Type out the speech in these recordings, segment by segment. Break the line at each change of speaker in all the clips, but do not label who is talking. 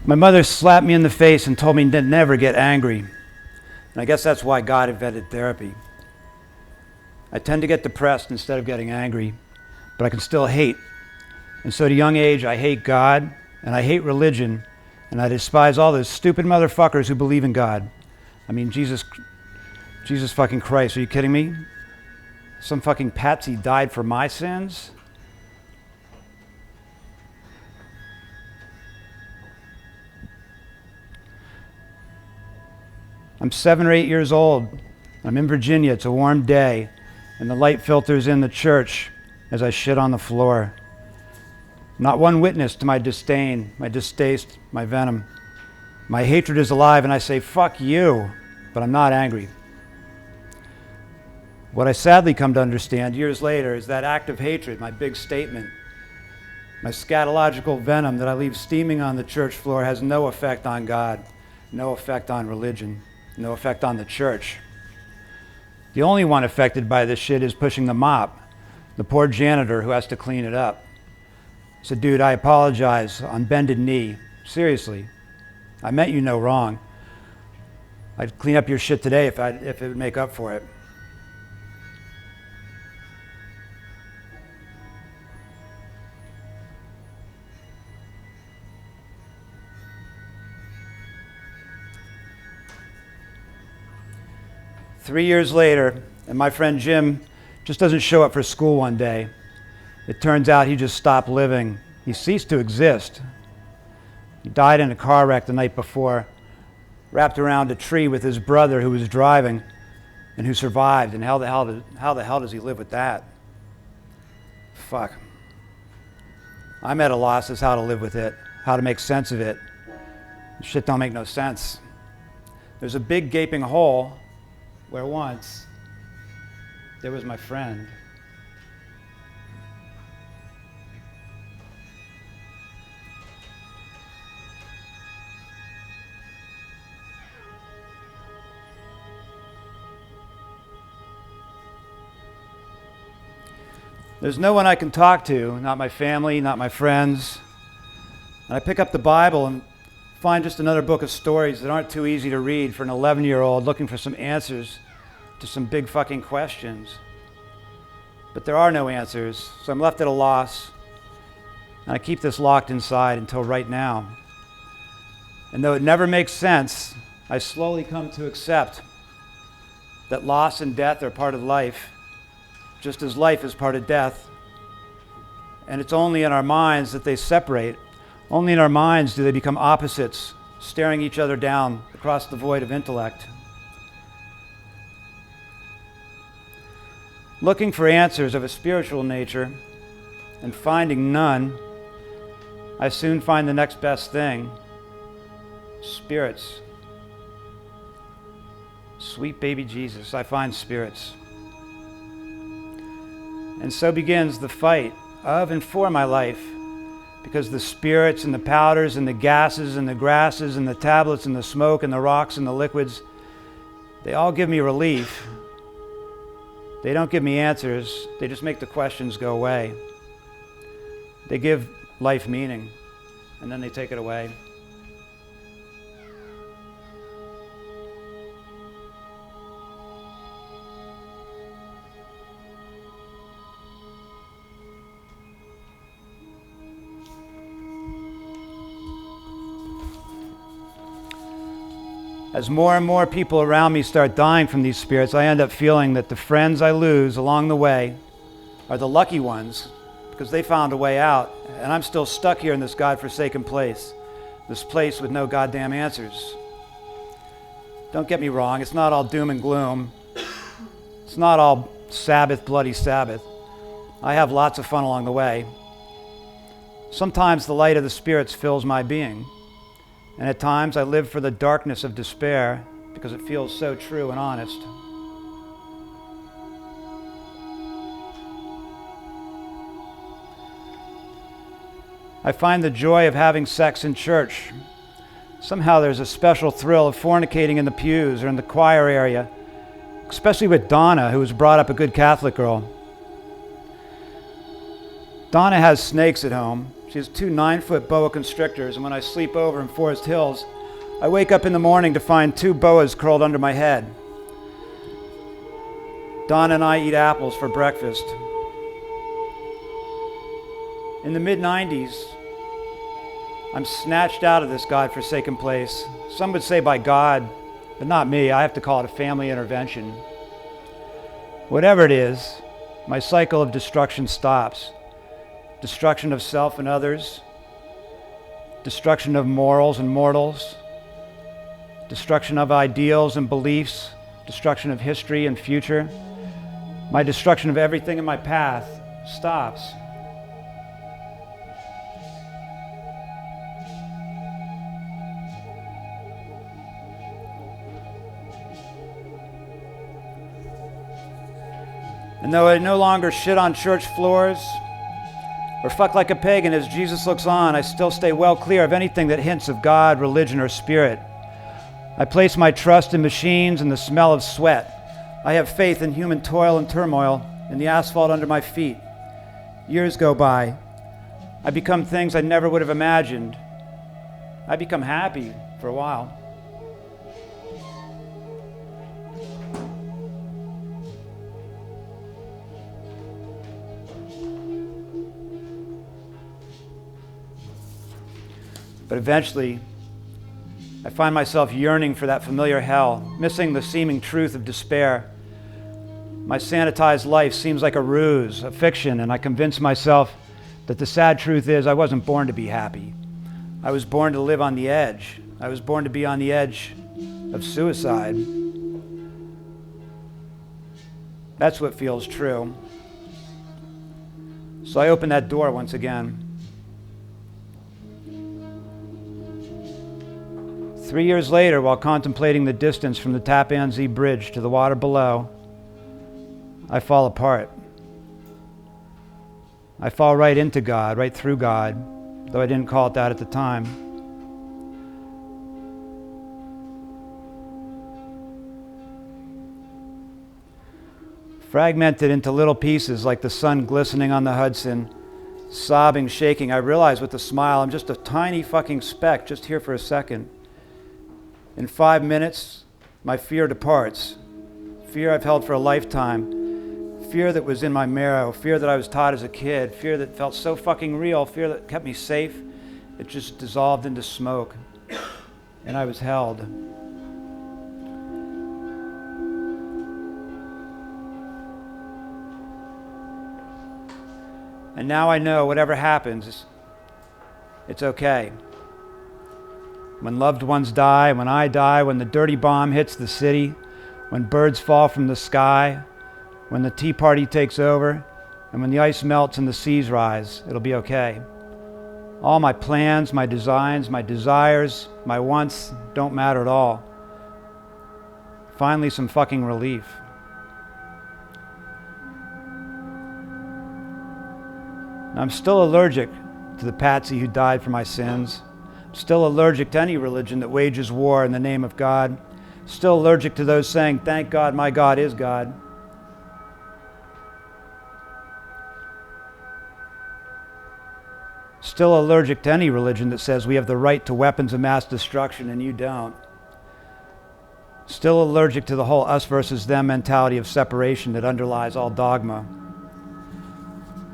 My mother slapped me in the face and told me to never get angry. And I guess that's why God invented therapy. I tend to get depressed instead of getting angry, but I can still hate. And so at a young age, I hate God, and I hate religion, and I despise all those stupid motherfuckers who believe in God. I mean, Jesus fucking Christ, are you kidding me? Some fucking patsy died for my sins? I'm 7 or 8 years old. I'm in Virginia. It's a warm day, and the light filters in the church as I shit on the floor. Not one witness to my disdain, my distaste, my venom. My hatred is alive, and I say, fuck you, but I'm not angry. What I sadly come to understand years later is that act of hatred, my big statement, my scatological venom that I leave steaming on the church floor has no effect on God, no effect on religion, no effect on the church. The only one affected by this shit is pushing the mop, the poor janitor who has to clean it up. I said, dude, I apologize on bended knee. Seriously, I meant you no wrong. I'd clean up your shit today if it would make up for it. Three years later, and my friend Jim just doesn't show up for school one day. It turns out he just stopped living. He ceased to exist. He died in a car wreck the night before, wrapped around a tree with his brother who was driving and who survived. And how the hell does he live with that? Fuck. I'm at a loss as how to live with it, how to make sense of it. Shit don't make no sense. There's a big gaping hole where once there was my friend. There's no one I can talk to, not my family, not my friends. And I pick up the Bible and find just another book of stories that aren't too easy to read for an 11-year-old looking for some answers to some big fucking questions. But there are no answers, so I'm left at a loss. And I keep this locked inside until right now. And though it never makes sense, I slowly come to accept that loss and death are part of life, just as life is part of death. And it's only in our minds that they separate. Only in our minds do they become opposites, staring each other down across the void of intellect. Looking for answers of a spiritual nature and finding none, I soon find the next best thing: spirits. Sweet baby Jesus, I find spirits. And so begins the fight of and for my life, because the spirits and the powders and the gases and the grasses and the tablets and the smoke and the rocks and the liquids, they all give me relief. They don't give me answers, they just make the questions go away. They give life meaning, and then they take it away. As more and more people around me start dying from these spirits, I end up feeling that the friends I lose along the way are the lucky ones, because they found a way out, and I'm still stuck here in this godforsaken place, this place with no goddamn answers. Don't get me wrong, it's not all doom and gloom. It's not all Sabbath, bloody Sabbath. I have lots of fun along the way. Sometimes the light of the spirits fills my being. And at times I live for the darkness of despair because it feels so true and honest. I find the joy of having sex in church. Somehow there's a special thrill of fornicating in the pews or in the choir area, especially with Donna, who was brought up a good Catholic girl. Donna has snakes at home. She has 2 9-foot boa constrictors, and when I sleep over in Forest Hills, I wake up in the morning to find 2 boas curled under my head. Donna and I eat apples for breakfast. In the mid-90s, I'm snatched out of this godforsaken place. Some would say by God, but not me. I have to call it a family intervention. Whatever it is, my cycle of destruction stops. Destruction of self and others, destruction of morals and mortals, destruction of ideals and beliefs, destruction of history and future. My destruction of everything in my path stops. And though I no longer shit on church floors or fuck like a pagan as Jesus looks on, I still stay well clear of anything that hints of God, religion, or spirit. I place my trust in machines and the smell of sweat. I have faith in human toil and turmoil, in the asphalt under my feet. Years go by. I become things I never would have imagined. I become happy for a while. But eventually, I find myself yearning for that familiar hell, missing the seeming truth of despair. My sanitized life seems like a ruse, a fiction, and I convince myself that the sad truth is I wasn't born to be happy. I was born to live on the edge. I was born to be on the edge of suicide. That's what feels true. So I open that door once again. 3 years later, while contemplating the distance from the Tappan Zee Bridge to the water below, I fall apart. I fall right into God, right through God, though I didn't call it that at the time. Fragmented into little pieces like the sun glistening on the Hudson, sobbing, shaking, I realize with a smile I'm just a tiny fucking speck just here for a second. In 5 minutes, my fear departs. Fear I've held for a lifetime. Fear that was in my marrow. Fear that I was taught as a kid. Fear that felt so fucking real. Fear that kept me safe. It just dissolved into smoke. And I was held. And now I know whatever happens, it's okay. When loved ones die, when I die, when the dirty bomb hits the city, when birds fall from the sky, when the Tea Party takes over, and when the ice melts and the seas rise, it'll be okay. All my plans, my designs, my desires, my wants don't matter at all. Finally, some fucking relief. I'm still allergic to the patsy who died for my sins. Still allergic to any religion that wages war in the name of God. Still allergic to those saying, "Thank God my God is God." Still allergic to any religion that says we have the right to weapons of mass destruction and you don't. Still allergic to the whole us versus them mentality of separation that underlies all dogma.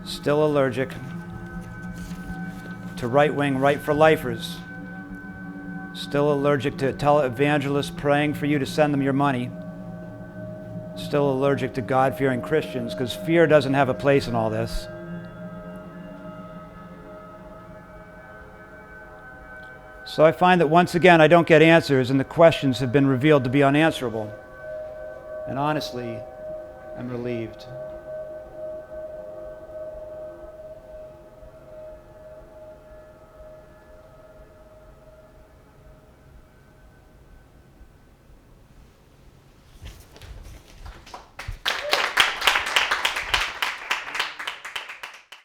Still allergic to right-wing right-for-lifers. Still allergic to televangelists praying for you to send them your money. Still allergic to God-fearing Christians because fear doesn't have a place in all this. So I find that once again I don't get answers and the questions have been revealed to be unanswerable. And honestly, I'm relieved.